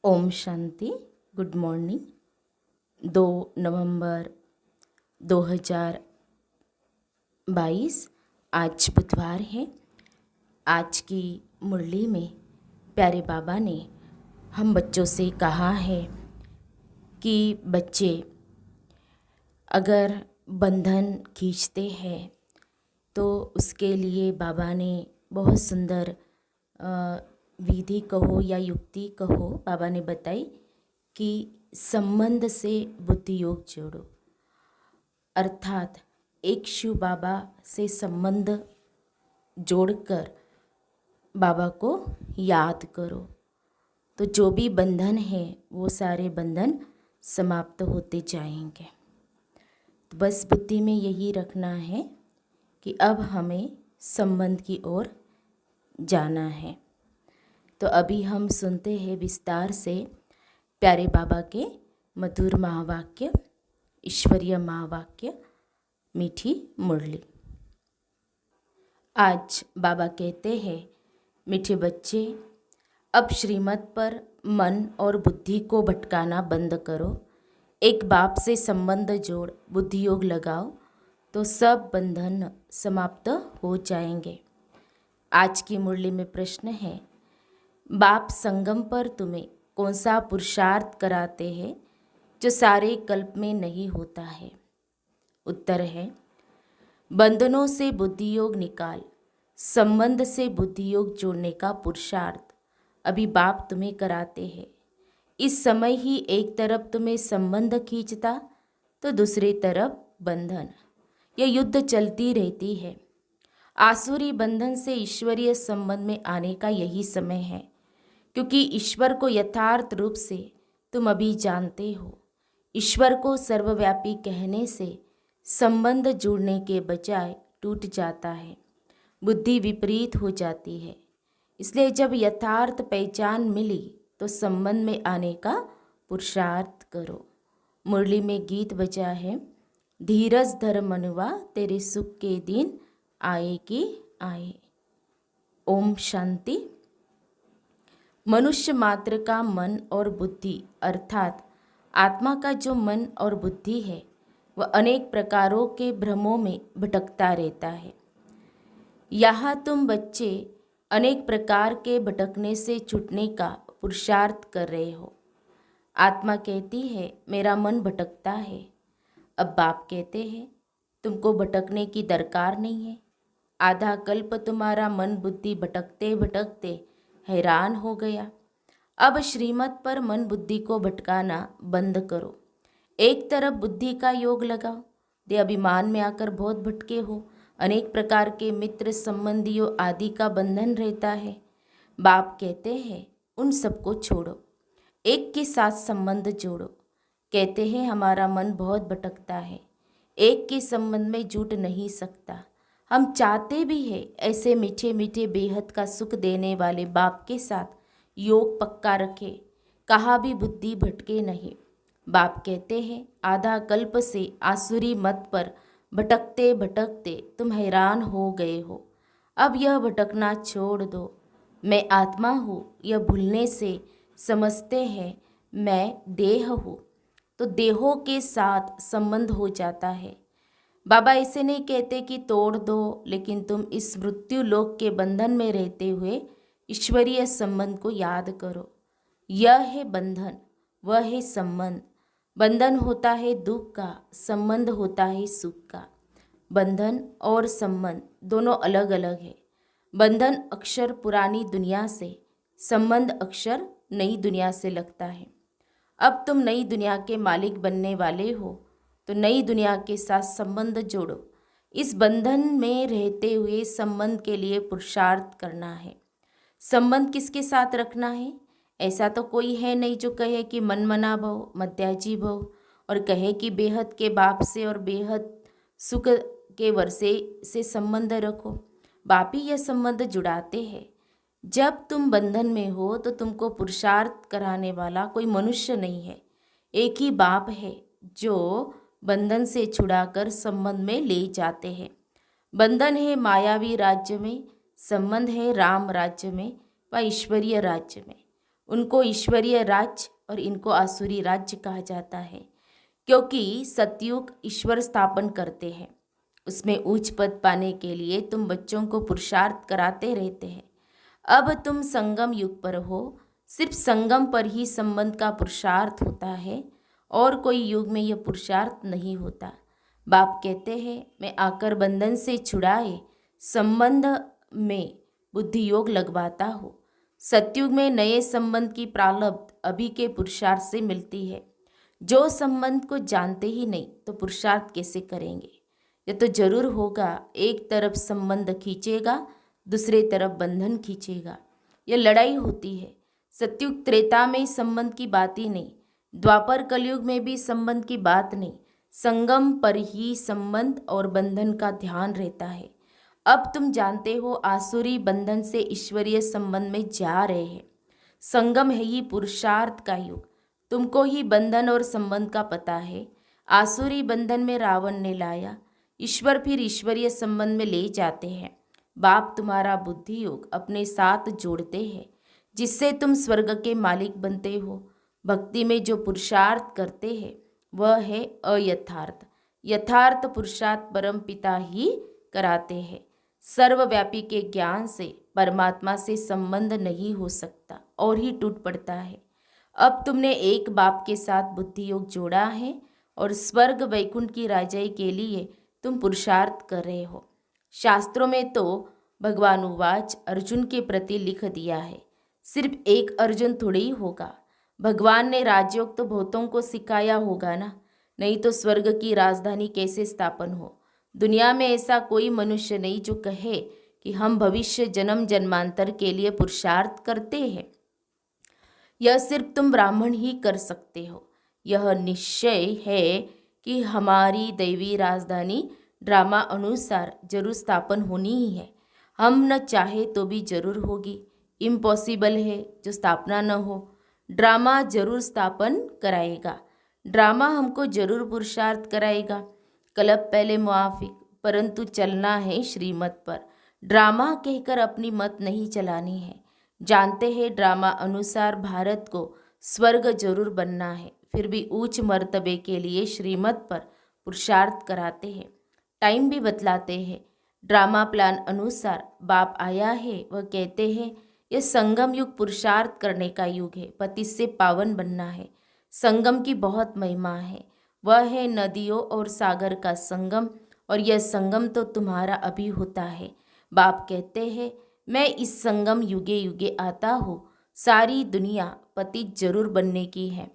Om Shanti. Good morning. 2 नवंबर 2022 आज बुधवार है। आज की मुरली में प्यारे बाबा ने हम बच्चों से कहा है कि बच्चे अगर बंधन खींचते हैं तो उसके लिए बाबा ने बहुत सुंदर विधि कहो या युक्ति कहो, बाबा ने बताई कि संबंध से बुद्धि योग जोड़ो। अर्थात एक शिव बाबा से संबंध जोड़कर बाबा को याद करो तो जो भी बंधन है वो सारे बंधन समाप्त होते जाएंगे। तो बस बुद्धि में यही रखना है कि अब हमें संबंध की ओर जाना है। तो अभी हम सुनते हैं विस्तार से प्यारे बाबा के मधुर महावाक्य, ईश्वरीय महावाक्य, मीठी मुरली। आज बाबा कहते हैं, मीठे बच्चे, अब श्रीमत पर मन और बुद्धि को भटकाना बंद करो। एक बाप से संबंध जोड़ बुद्धि योग लगाओ तो सब बंधन समाप्त हो जाएंगे। आज की मुरली में प्रश्न है, बाप संगम पर तुम्हें कौन सा पुरुषार्थ कराते हैं जो सारे कल्प में नहीं होता है? उत्तर है, बंधनों से बुद्धि योग निकाल, संबंध से बुद्धि योग जोड़ने का पुरुषार्थ अभी बाप तुम्हें कराते हैं। इस समय ही एक तरफ तुम्हें संबंध खींचता तो दूसरी तरफ बंधन। यह युद्ध चलती रहती है। आसुरी बंधन से ईश्वरीय संबंध में आने का यही समय है, क्योंकि ईश्वर को यथार्थ रूप से तुम अभी जानते हो। ईश्वर को सर्वव्यापी कहने से संबंध जुड़ने के बजाय टूट जाता है, बुद्धि विपरीत हो जाती है। इसलिए जब यथार्थ पहचान मिली तो संबंध में आने का पुरुषार्थ करो। मुरली में गीत बजा है, धीरज धर मनुआ, तेरे सुख के दिन आए कि आए। ओम शांति। मनुष्य मात्र का मन और बुद्धि अर्थात आत्मा का जो मन और बुद्धि है वह अनेक प्रकारों के भ्रमों में भटकता रहता है। यहाँ तुम बच्चे अनेक प्रकार के भटकने से छूटने का पुरुषार्थ कर रहे हो। आत्मा कहती है मेरा मन भटकता है। अब बाप कहते हैं तुमको भटकने की दरकार नहीं है। आधा कल्प तुम्हारा मन बुद्धि भटकते भटकते हैरान हो गया। अब श्रीमत पर मन बुद्धि को भटकाना बंद करो। एक तरफ बुद्धि का योग लगाओ। दे अभिमान में आकर बहुत भटके हो। अनेक प्रकार के मित्र संबंधियों आदि का बंधन रहता है। बाप कहते हैं उन सबको छोड़ो, एक के साथ संबंध जोड़ो। कहते हैं हमारा मन बहुत भटकता है, एक के संबंध में जुट नहीं सकता। हम चाहते भी हैं ऐसे मीठे मीठे बेहद का सुख देने वाले बाप के साथ योग पक्का रखे, कहा भी बुद्धि भटके नहीं। बाप कहते हैं आधा कल्प से आसुरी मत पर भटकते भटकते तुम हैरान हो गए हो। अब यह भटकना छोड़ दो। मैं आत्मा हूँ यह भूलने से समझते हैं मैं देह हूँ, तो देहों के साथ संबंध हो जाता है। बाबा ऐसे नहीं कहते कि तोड़ दो, लेकिन तुम इस मृत्यु लोक के बंधन में रहते हुए ईश्वरीय संबंध को याद करो। यह है बंधन, वह है संबंध। बंधन होता है दुख का, संबंध होता है सुख का। बंधन और संबंध दोनों अलग अलग है। बंधन अक्षर पुरानी दुनिया से, संबंध अक्षर नई दुनिया से लगता है। अब तुम नई दुनिया के मालिक बनने वाले हो तो नई दुनिया के साथ संबंध जोड़ो। इस बंधन में रहते हुए संबंध के लिए पुरुषार्थ करना है। संबंध किसके साथ रखना है? ऐसा तो कोई है नहीं जो कहे कि मनमना भव, मध्याजी भव, और कहे कि बेहद के बाप से और बेहद सुख के वर्षे से संबंध रखो। बाप ही यह संबंध जुड़ाते हैं। जब तुम बंधन में हो तो तुमको पुरुषार्थ कराने वाला कोई मनुष्य नहीं है, एक ही बाप है जो बंधन से छुड़ाकर संबंध में ले जाते हैं। बंधन है मायावी राज्य में, संबंध है राम राज्य में व ईश्वरीय राज्य में। उनको ईश्वरीय राज्य और इनको आसुरी राज्य कहा जाता है, क्योंकि सतयुग ईश्वर स्थापन करते हैं। उसमें उच्च पद पाने के लिए तुम बच्चों को पुरुषार्थ कराते रहते हैं। अब तुम संगम युग पर हो, सिर्फ संगम पर ही संबंध का पुरुषार्थ होता है और कोई युग में यह पुरुषार्थ नहीं होता। बाप कहते हैं, मैं आकर बंधन से छुड़ाए संबंध में बुद्धि योग लगवाता हूँ। सतयुग में नए संबंध की प्रारब्ध अभी के पुरुषार्थ से मिलती है। जो संबंध को जानते ही नहीं तो पुरुषार्थ कैसे करेंगे? यह तो जरूर होगा, एक तरफ संबंध खींचेगा, दूसरे तरफ बंधन खींचेगा। यह लड़ाई होती है। सतयुग त्रेता में संबंध की बात ही नहीं, द्वापर कलयुग में भी संबंध की बात नहीं। संगम पर ही संबंध और बंधन का ध्यान रहता है। अब तुम जानते हो आसुरी बंधन से ईश्वरीय संबंध में जा रहे हैं। संगम है ही पुरुषार्थ का युग। तुमको ही बंधन और संबंध का पता है। आसुरी बंधन में रावण ने लाया, ईश्वर फिर ईश्वरीय संबंध में ले जाते हैं। बाप तुम्हारा बुद्धि योग अपने साथ जोड़ते हैं, जिससे तुम स्वर्ग के मालिक बनते हो। भक्ति में जो पुरुषार्थ करते हैं वह है अयथार्थ। यथार्थ पुरुषार्थ परम पिता ही कराते हैं। सर्वव्यापी के ज्ञान से परमात्मा से संबंध नहीं हो सकता और ही टूट पड़ता है। अब तुमने एक बाप के साथ बुद्धि योग जोड़ा है और स्वर्ग वैकुंठ की राजाई के लिए तुम पुरुषार्थ कर रहे हो। शास्त्रों में तो भगवान उवाच अर्जुन के प्रति लिख दिया है। सिर्फ एक अर्जुन थोड़ी ही होगा। भगवान ने राजयोग तो बहुतों को सिखाया होगा ना, नहीं तो स्वर्ग की राजधानी कैसे स्थापन हो। दुनिया में ऐसा कोई मनुष्य नहीं जो कहे कि हम भविष्य जन्म जन्मांतर के लिए पुरुषार्थ करते हैं। यह सिर्फ तुम ब्राह्मण ही कर सकते हो। यह निश्चय है कि हमारी दैवी राजधानी ड्रामा अनुसार जरूर स्थापन होनी ही है। हम न चाहे तो भी जरूर होगी। इम्पॉसिबल है जो स्थापना न हो। ड्रामा जरूर स्थापन कराएगा। ड्रामा हमको जरूर पुरुषार्थ कराएगा। कल्प पहले मुआफिक, परंतु चलना है श्रीमत पर। ड्रामा कहकर अपनी मत नहीं चलानी है। जानते हैं ड्रामा अनुसार भारत को स्वर्ग जरूर बनना है, फिर भी उच्च मर्तबे के लिए श्रीमत पर पुरुषार्थ कराते हैं। टाइम भी बतलाते हैं। ड्रामा प्लान अनुसार बाप आया है। वह कहते हैं यह संगम युग पुरुषार्थ करने का युग है। पति से पावन बनना है। संगम की बहुत महिमा है। वह है नदियों और सागर का संगम, और यह संगम तो तुम्हारा अभी होता है। बाप कहते हैं मैं इस संगम युगे युगे आता हूँ। सारी दुनिया पति जरूर बनने की है,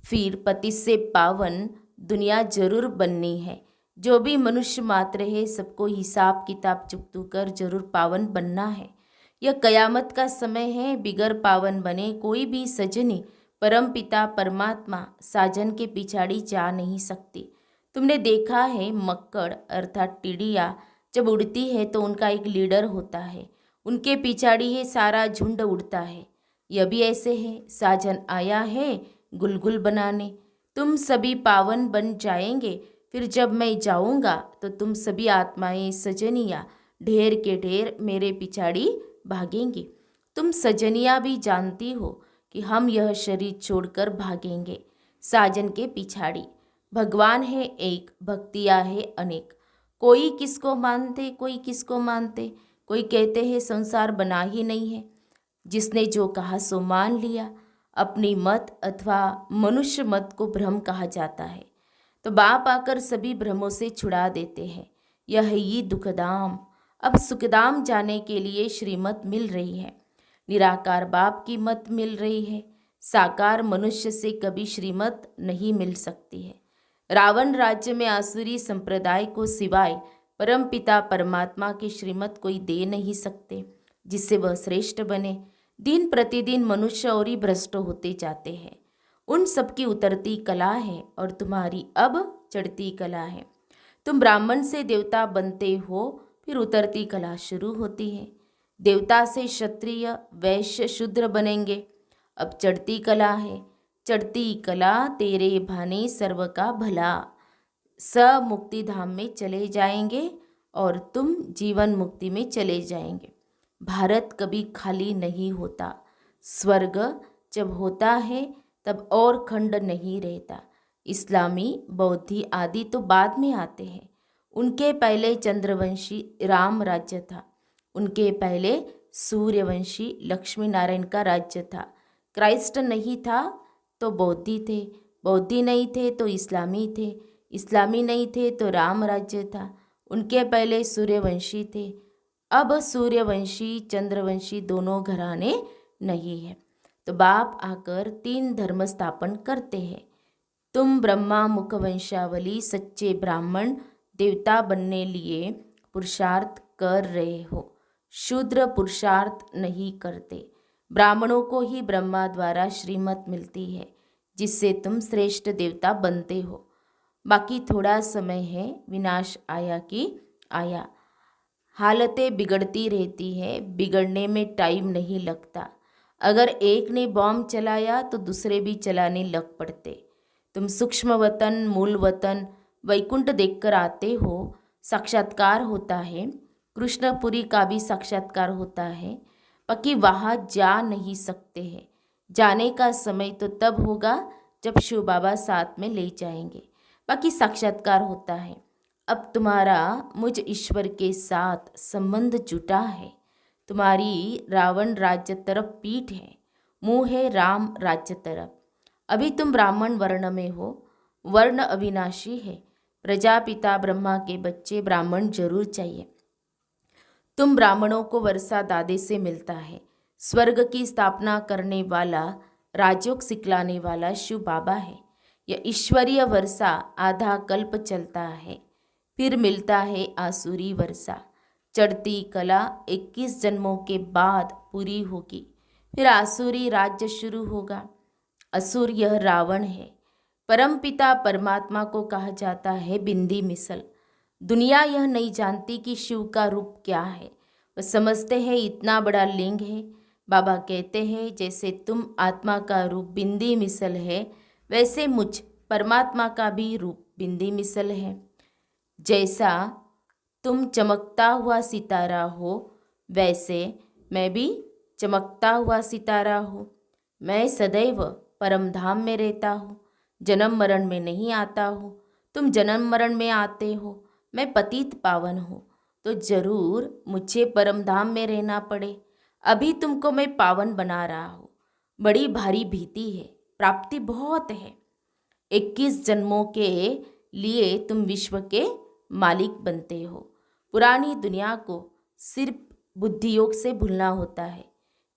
फिर पति से पावन दुनिया जरूर बननी है। जो भी मनुष्य मात्र है सबको हिसाब किताब चुकतू कर जरूर पावन बनना है। यह कयामत का समय है। बिगर पावन बने कोई भी सजनी परम पिता परमात्मा साजन के पिछाड़ी जा नहीं सकती। तुमने देखा है मक्कड़ अर्थात टिडिया जब उड़ती है तो उनका एक लीडर होता है, उनके पिछाड़ी ही सारा झुंड उड़ता है। यह भी ऐसे है। साजन आया है गुलगुल बनाने। तुम सभी पावन बन जाएंगे। फिर जब मैं जाऊंगा तो तुम सभी आत्माएं सजनिया ढेर के ढेर मेरे पिछाड़ी भागेंगी। तुम सजनिया भी जानती हो कि हम यह शरीर छोड़कर भागेंगे साजन के पिछाड़ी। भगवान है एक, भक्तियाँ है अनेक। कोई किसको मानते, कोई किसको मानते। कोई कहते हैं संसार बना ही नहीं है। जिसने जो कहा सो मान लिया। अपनी मत अथवा मनुष्य मत को भ्रम कहा जाता है। तो बाप आकर सभी भ्रमों से छुड़ा देते हैं। यह है ये दुखदाम। अब सुखदाम जाने के लिए श्रीमत मिल रही है। निराकार बाप की मत मिल रही है। साकार मनुष्य से कभी श्रीमत नहीं मिल सकती है। रावण राज्य में आसुरी संप्रदाय को सिवाय परम पिता परमात्मा की श्रीमत कोई दे नहीं सकते जिससे वह श्रेष्ठ बने। दिन प्रतिदिन मनुष्य और ही भ्रष्ट होते जाते हैं। उन सबकी उतरती कला है और तुम्हारी अब चढ़ती कला है। तुम ब्राह्मण से देवता बनते हो, फिर उतरती कला शुरू होती है। देवता से क्षत्रिय वैश्य शूद्र बनेंगे। अब चढ़ती कला है। चढ़ती कला तेरे भाने सर्व का भला। स मुक्ति धाम में चले जाएंगे और तुम जीवन मुक्ति में चले जाएंगे। भारत कभी खाली नहीं होता। स्वर्ग जब होता है तब और खंड नहीं रहता। इस्लामी, बौद्धि आदि तो बाद में आते हैं। उनके पहले चंद्रवंशी राम राज्य था। उनके पहले सूर्यवंशी लक्ष्मी नारायण का राज्य था। क्राइस्ट नहीं था तो बौद्धि थे, बौद्धि नहीं थे तो इस्लामी थे, इस्लामी नहीं थे तो राम राज्य था। उनके पहले सूर्यवंशी थे। अब सूर्यवंशी चंद्रवंशी दोनों घराने नहीं है। तो बाप आकर 3 धर्म स्थापन करते हैं। तुम ब्रह्मा मुख वंशावली सच्चे ब्राह्मण देवता बनने लिए पुरुषार्थ कर रहे हो। शूद्र पुरुषार्थ नहीं करते। ब्राह्मणों को ही ब्रह्मा द्वारा श्रीमत मिलती है, जिससे तुम श्रेष्ठ देवता बनते हो। बाकी थोड़ा समय है, विनाश आया कि आया। हालतें बिगड़ती रहती हैं, बिगड़ने में टाइम नहीं लगता। अगर एक ने बॉम्ब चलाया तो दूसरे भी चलाने लग पड़ते। तुम सूक्ष्म वतन, मूल वतन, वैकुंठ देखकर आते हो। साक्षात्कार होता है। कृष्णपुरी का भी साक्षात्कार होता है, बाकी वहाँ जा नहीं सकते हैं। जाने का समय तो तब होगा जब शिव बाबा साथ में ले जाएंगे। बाकी साक्षात्कार होता है। अब तुम्हारा मुझ ईश्वर के साथ संबंध जुटा है। तुम्हारी रावण राज्य तरफ पीठ है, मुँह है राम राज्य तरफ। अभी तुम ब्राह्मण वर्ण में हो। वर्ण अविनाशी है। प्रजापिता ब्रह्मा के बच्चे ब्राह्मण जरूर चाहिए। तुम ब्राह्मणों को वर्षा दादे से मिलता है। स्वर्ग की स्थापना करने वाला, राजयोग सिखलाने वाला शिव बाबा है। यह ईश्वरीय वर्षा आधा कल्प चलता है, फिर मिलता है आसुरी वर्षा। चढ़ती कला 21 जन्मों के बाद पूरी होगी, फिर आसुरी राज्य शुरू होगा। असुर यह रावण है। परमपिता परमात्मा को कहा जाता है बिंदी मिसल। दुनिया यह नहीं जानती कि शिव का रूप क्या है। वह समझते हैं इतना बड़ा लिंग है। बाबा कहते हैं जैसे तुम आत्मा का रूप बिंदी मिसल है, वैसे मुझ परमात्मा का भी रूप बिंदी मिसल है। जैसा तुम चमकता हुआ सितारा हो, वैसे मैं भी चमकता हुआ सितारा हूँ। मैं सदैव परम धाम में रहता हूँ, जन्म मरण में नहीं आता हूँ। तुम जन्म मरण में आते हो। मैं पतित पावन हूँ, तो जरूर मुझे परम धाम में रहना पड़े। अभी तुमको मैं पावन बना रहा हूँ। बड़ी भारी भीति है, प्राप्ति बहुत है। 21 जन्मों के लिए तुम विश्व के मालिक बनते हो। पुरानी दुनिया को सिर्फ बुद्धि योग से भूलना होता है।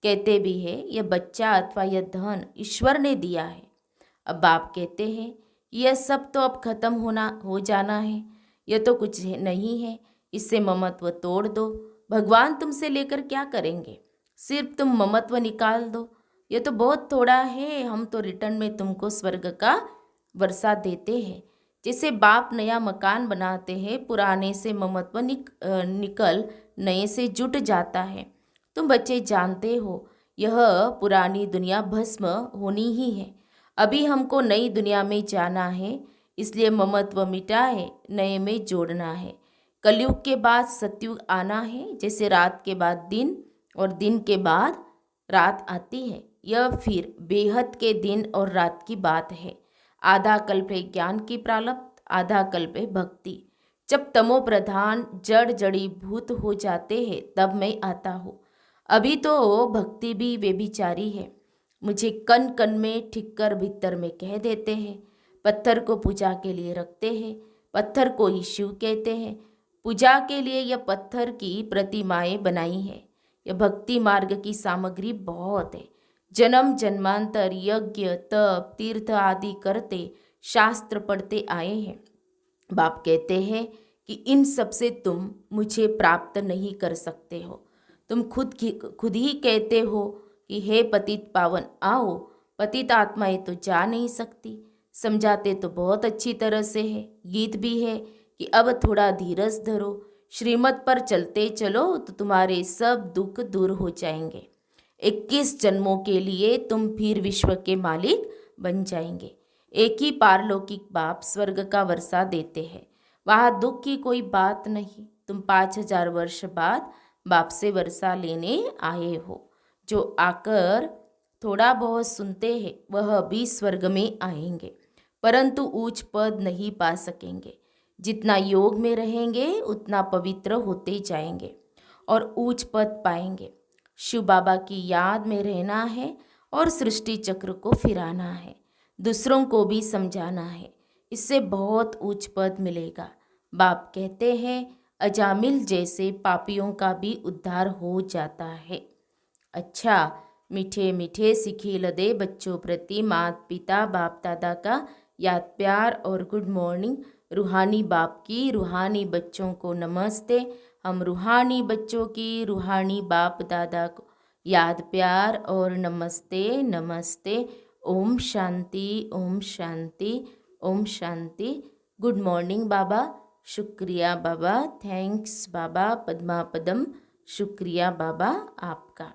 कहते भी है यह बच्चा अथवा यह धन ईश्वर ने दिया है। अब बाप कहते हैं यह सब तो अब खत्म हो जाना है। यह तो कुछ नहीं है, इससे ममत्व तोड़ दो। भगवान तुमसे लेकर क्या करेंगे? सिर्फ तुम ममत्व निकाल दो। यह तो बहुत थोड़ा है। हम तो रिटर्न में तुमको स्वर्ग का वर्षा देते हैं। जैसे बाप नया मकान बनाते हैं, पुराने से ममत्व निकल नए से जुट जाता है। तुम बच्चे जानते हो यह पुरानी दुनिया भस्म होनी ही है। अभी हमको नई दुनिया में जाना है, इसलिए ममत्व मिटाए नए में जोड़ना है। कलयुग के बाद सतयुग आना है। जैसे रात के बाद दिन और दिन के बाद रात आती है, यह फिर बेहद के दिन और रात की बात है। आधा कल्प है ज्ञान की प्रारब्ध, आधा कल्प है भक्ति। जब तमो प्रधान जड़ जड़ी भूत हो जाते हैं तब मैं आता हूँ। अभी तो भक्ति भी व्यभिचारी है। मुझे कन कन में ठीक कर भीतर में कह देते हैं। पत्थर को पूजा के लिए रखते हैं, पत्थर को ही शिव कहते हैं। पूजा के लिए यह पत्थर की प्रतिमाएं बनाई है। यह भक्ति मार्ग की सामग्री बहुत है। जन्म जन्मांतर यज्ञ तप तीर्थ आदि करते शास्त्र पढ़ते आए हैं। बाप कहते हैं कि इन सब से तुम मुझे प्राप्त नहीं कर सकते हो। तुम खुद ही कहते हो कि हे पतित पावन आओ। पतित आत्माएं तो जा नहीं सकती। समझाते तो बहुत अच्छी तरह से है। गीत भी है कि अब थोड़ा धीरज धरो, श्रीमत पर चलते चलो तो तुम्हारे सब दुख दूर हो जाएंगे। 21 जन्मों के लिए तुम फिर विश्व के मालिक बन जाएंगे। एक ही पारलौकिक बाप स्वर्ग का वर्षा देते हैं। वहाँ दुख की कोई बात नहीं। तुम 5000 वर्ष बाद बाप से वर्षा लेने आए हो, जो आकर थोड़ा बहुत सुनते हैं वह भी स्वर्ग में आएंगे, परंतु उच्च पद नहीं पा सकेंगे। जितना योग में रहेंगे उतना पवित्र होते जाएंगे और उच्च पद पाएंगे। शिव बाबा की याद में रहना है और सृष्टि चक्र को फिराना है, दूसरों को भी समझाना है, इससे बहुत उच्च पद मिलेगा। बाप कहते हैं अजामिल जैसे पापियों का भी उद्धार हो जाता है। अच्छा, मीठे मीठे सिखिल दे बच्चों प्रति माता पिता बाप दादा का याद प्यार और गुड मॉर्निंग। रूहानी बाप की रूहानी बच्चों को नमस्ते। हम रूहानी बच्चों की रूहानी बाप दादा को याद प्यार और नमस्ते नमस्ते। ओम शांति ओम शांति ओम शांति। गुड मॉर्निंग बाबा। शुक्रिया बाबा, थैंक्स बाबा। पद्मा पदम, शुक्रिया बाबा आपका।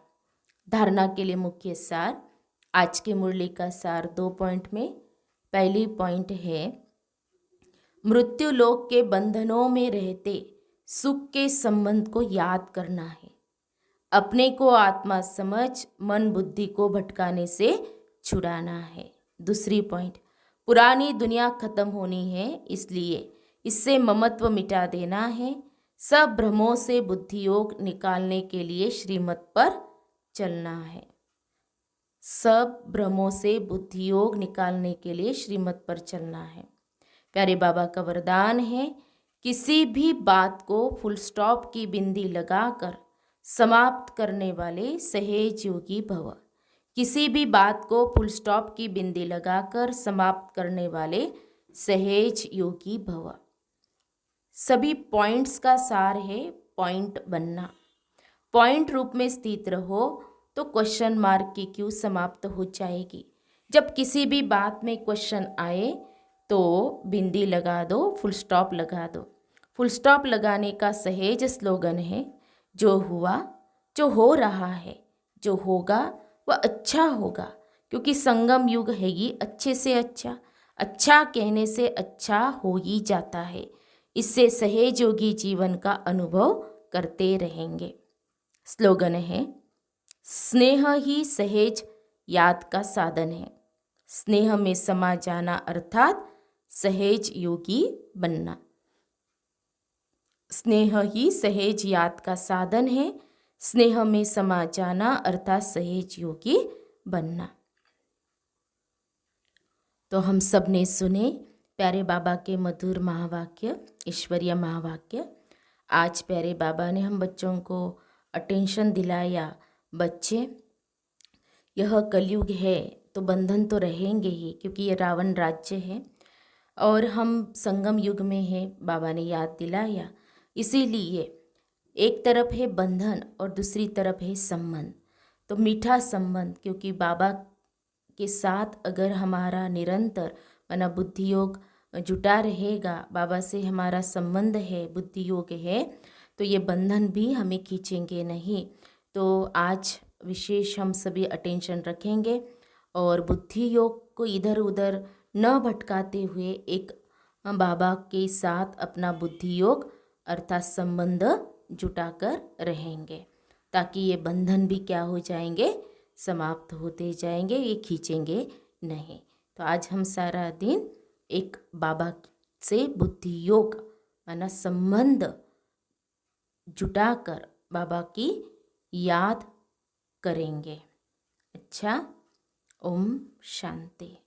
धारणा के लिए मुख्य सार। आज के मुरली का सार 2 पॉइंट में। पहली पॉइंट है, मृत्यु लोक के बंधनों में रहते सुख के संबंध को याद करना है। अपने को आत्मा समझ मन बुद्धि को भटकाने से छुड़ाना है। दूसरी पॉइंट, पुरानी दुनिया खत्म होनी है, इसलिए इससे ममत्व मिटा देना है। सब भ्रमों से बुद्धि योग निकालने के लिए श्रीमत पर चलना है। सब भ्रमों से बुद्धि योग निकालने के लिए श्रीमत पर चलना है। प्यारे बाबा का वरदान है, किसी भी बात को फुल स्टॉप की बिंदी लगाकर समाप्त करने वाले सहेज योगी भव। किसी भी बात को फुल स्टॉप की बिंदी लगाकर समाप्त करने वाले सहेज योगी भव। सभी पॉइंट्स का सार है पॉइंट बनना। पॉइंट रूप में स्थित रहो तो क्वेश्चन मार्क की क्यू समाप्त हो जाएगी। जब किसी भी बात में क्वेश्चन आए तो बिंदी लगा दो, फुल स्टॉप लगा दो। फुल स्टॉप लगाने का सहेज स्लोगन है, जो हुआ, जो हो रहा है, जो होगा वह अच्छा होगा, क्योंकि संगम युग है ये अच्छे से अच्छा। अच्छा कहने से अच्छा हो ही जाता है। इससे सहेज योगी जीवन का अनुभव करते रहेंगे। स्लोगन है, स्नेह ही सहेज याद का साधन है। स्नेह में समा जाना अर्थात सहेज योगी बनना। स्नेह ही सहेज याद का साधन है। स्नेह में समा जाना अर्थात सहेज योगी बनना। तो हम सब ने सुने प्यारे बाबा के मधुर महावाक्य, ईश्वरीय महावाक्य। आज प्यारे बाबा ने हम बच्चों को अटेंशन दिलाया। बच्चे, यह कलयुग है तो बंधन तो रहेंगे ही, क्योंकि ये रावण राज्य है और हम संगम युग में हैं, बाबा ने याद दिलाया। इसीलिए एक तरफ है बंधन और दूसरी तरफ है संबंध। तो मीठा संबंध, क्योंकि बाबा के साथ अगर हमारा निरंतर माना बुद्धि योग जुटा रहेगा, बाबा से हमारा संबंध है, बुद्धि योग है, तो ये बंधन भी हमें खींचेंगे नहीं। तो आज विशेष हम सभी अटेंशन रखेंगे और बुद्धि योग को इधर उधर न भटकाते हुए एक बाबा के साथ अपना बुद्धि योग अर्थात संबंध जुटाकर रहेंगे, ताकि ये बंधन भी क्या हो जाएंगे, समाप्त होते जाएंगे, ये खींचेंगे नहीं। तो आज हम सारा दिन एक बाबा से बुद्धि योग माना संबंध जुटाकर बाबा की याद करेंगे। अच्छा, ओम शांति।